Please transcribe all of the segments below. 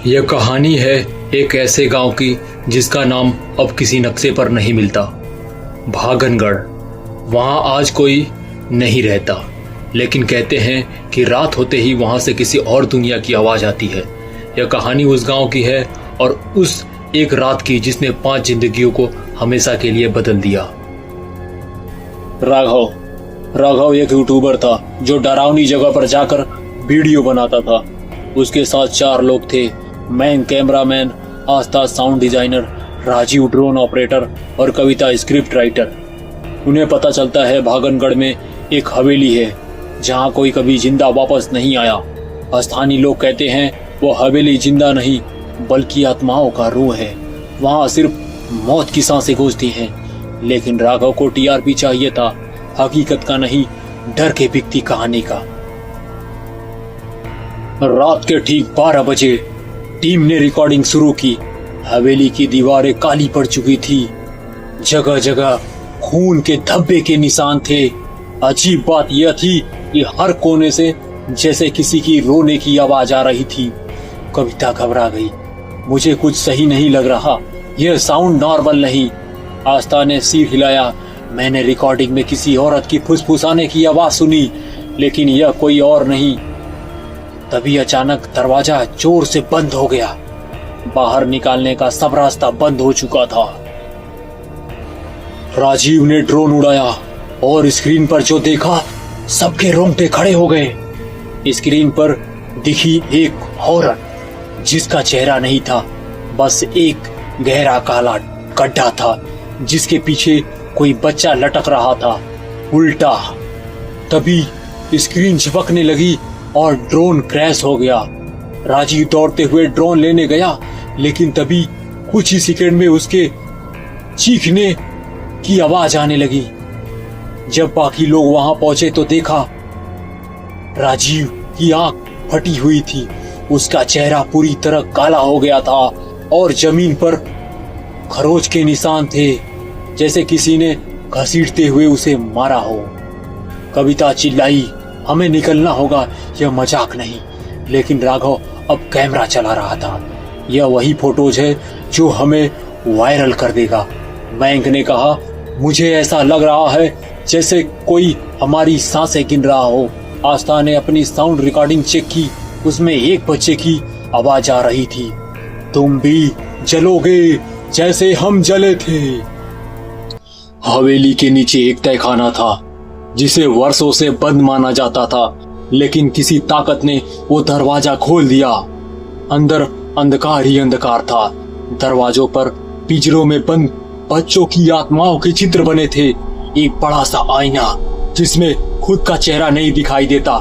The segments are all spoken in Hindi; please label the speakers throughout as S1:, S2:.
S1: यह कहानी है एक ऐसे गांव की जिसका नाम अब किसी नक्शे पर नहीं मिलता। भागनगढ़। वहां आज कोई नहीं रहता, लेकिन कहते हैं कि रात होते ही वहां से किसी और दुनिया की आवाज आती है। यह कहानी उस गांव की है और उस एक रात की जिसने 5 जिंदगियों को हमेशा के लिए बदल दिया। राघव एक यूट्यूबर था जो डरावनी जगह पर जाकर वीडियो बनाता था। उसके साथ 4 लोग थे, मैं cameraman, Aastha sound designer, Rajiv drone operator और कविता स्क्रिप्ट राइटर। उन्हें पता चलता है भागनगढ़ में एक हवेली है जहां कोई कभी जिंदा वापस नहीं आया। स्थानीय लोग कहते हैं वो हवेली जिंदा नहीं बल्कि आत्माओं का रूह है। वहां सिर्फ मौत की सांसें गूंजती हैं। लेकिन राघव को टीआरपी चाहिए था, हकीकत का नहीं, डर के बिकती कहानी का। रात के ठीक 12 बजे टीम ने रिकॉर्डिंग शुरू की। हवेली की दीवारें काली पड़ चुकी थी, जगह जगह खून के धब्बे के निशान थे। अजीब बात यह थी कि हर कोने से जैसे किसी की रोने की आवाज आ रही थी। कविता घबरा गई, मुझे कुछ सही नहीं लग रहा, यह साउंड नॉर्मल नहीं। आस्था ने सिर हिलाया, मैंने रिकॉर्डिंग में किसी औरत की फुसफुसाने की आवाज सुनी, लेकिन यह कोई और नहीं। तभी अचानक दरवाजा जोर से बंद हो गया। बाहर निकालने का सब रास्ता बंद हो चुका था। राजीव ने ड्रोन उड़ाया और स्क्रीन पर जो देखा सबके रोंगटे खड़े हो गए। स्क्रीन पर दिखी एक औरत जिसका चेहरा नहीं था, बस एक गहरा काला गड्ढा था जिसके पीछे कोई बच्चा लटक रहा था उल्टा। तभी स्क्रीन झपकने लगी और ड्रोन क्रैश हो गया। राजीव दौड़ते हुए ड्रोन लेने गया, लेकिन तभी कुछ ही सेकंड में उसके चीखने की आवाज आने लगी। जब बाकी लोग वहां पहुंचे तो देखा राजीव की आंख फटी हुई थी, उसका चेहरा पूरी तरह काला हो गया था और जमीन पर खरोच के निशान थे, जैसे किसी ने घसीटते हुए उसे मारा हो। कविता चिल्लाई, हमें निकलना होगा, यह मजाक नहीं। लेकिन राघव अब कैमरा चला रहा था। यह वही फोटोज है जो हमें वायरल कर देगा। मयंक ने कहा, मुझे ऐसा लग रहा है जैसे कोई हमारी सांसें गिन रहा हो। आस्था ने अपनी साउंड रिकॉर्डिंग चेक की, उसमें एक बच्चे की आवाज आ रही थी, तुम भी जलोगे जैसे हम जले थे। हवेली के नीचे एक तहखाना था जिसे वर्षों से बंद माना जाता था, लेकिन किसी ताकत ने वो दरवाजा खोल दिया। अंदर अंधकार ही अंधकार था। दरवाजों पर पिंजरों में बंद बच्चों की आत्माओं के चित्र बने थे। एक बड़ा सा आईना जिसमें खुद का चेहरा नहीं दिखाई देता,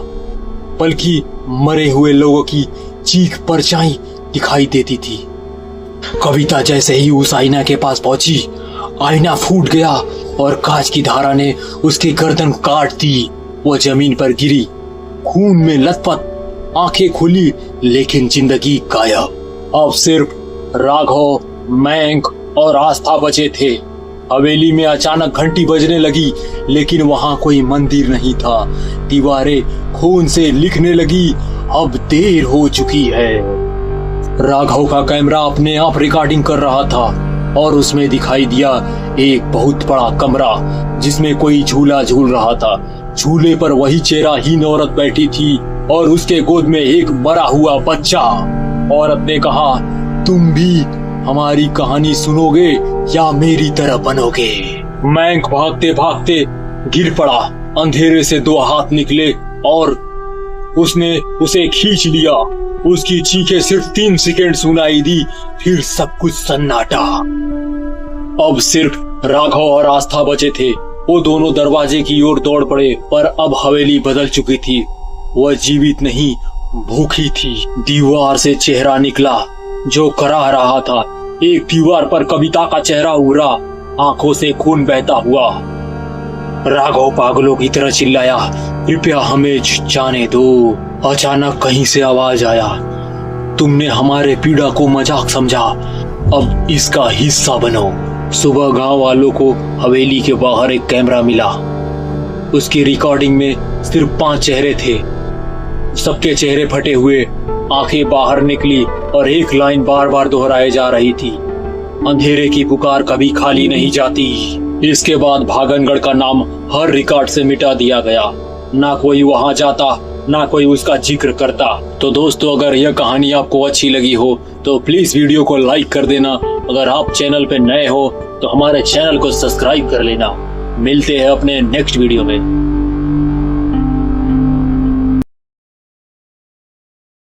S1: बल्कि मरे हुए लोगों की चीख परछाई दिखाई देती थी। कविता जैसे ही उस आईना के पास पहुंची, आईना फूट गया और कांच की धारा ने उसकी गर्दन काट दी। वो जमीन पर गिरी, खून में लथपथ, आंखें खुली, लेकिन जिंदगी गायब। अब सिर्फ राघव, मयंक और आस्था बचे थे। हवेली में अचानक घंटी बजने लगी, लेकिन वहां कोई मंदिर नहीं था। दीवारें खून से लिखने लगी, अब देर हो चुकी है। राघव का कैमरा अपने आप रिकॉर्डिंग कर रहा था और उसमें दिखाई दिया एक बहुत बड़ा कमरा जिसमें कोई झूला झूल रहा था। झूले पर वही चेहराहीन औरत बैठी थी और उसके गोद में एक मरा हुआ बच्चा। औरत ने कहा, तुम भी हमारी कहानी सुनोगे या मेरी तरह बनोगे? मयंक भागते भागते गिर पड़ा। अंधेरे से 2 हाथ निकले और उसने उसे खींच लिया। उसकी चीखें सिर्फ 3 सेकंड सुनाई दी, फिर सब कुछ सन्नाटा। अब सिर्फ राघव और आस्था बचे थे। वो दोनों दरवाजे की ओर दौड़ पड़े, पर अब हवेली बदल चुकी थी। वह जीवित नहीं, भूखी थी। दीवार से चेहरा निकला जो कराह रहा था। एक दीवार पर कविता का चेहरा उभरा, आंखों से खून बहता हुआ। राघव पागलों की तरह चिल्लाया, कृपया हमें जाने दो। अचानक कहीं से आवाज आया, तुमने हमारे पीड़ा को मजाक समझा, अब इसका हिस्सा बनो। सुबह गांव वालों को हवेली के बाहर एक कैमरा मिला। उसकी रिकॉर्डिंग में सिर्फ 5 चेहरे थे। सबके चेहरे फटे हुए, आंखें बाहर निकली और एक लाइन बार बार दोहराई जा रही थी, अंधेरे की पुकार कभी खाली नहीं जाती। इसके बाद भागनगढ़ का नाम हर रिकॉर्ड से मिटा दिया गया। ना कोई वहां जाता, ना कोई उसका जिक्र करता। तो दोस्तों, अगर यह कहानी आपको अच्छी लगी हो तो प्लीज वीडियो को लाइक कर देना। अगर आप चैनल पे नए हो तो हमारे चैनल को सब्सक्राइब कर लेना। मिलते हैं अपने नेक्स्ट वीडियो में।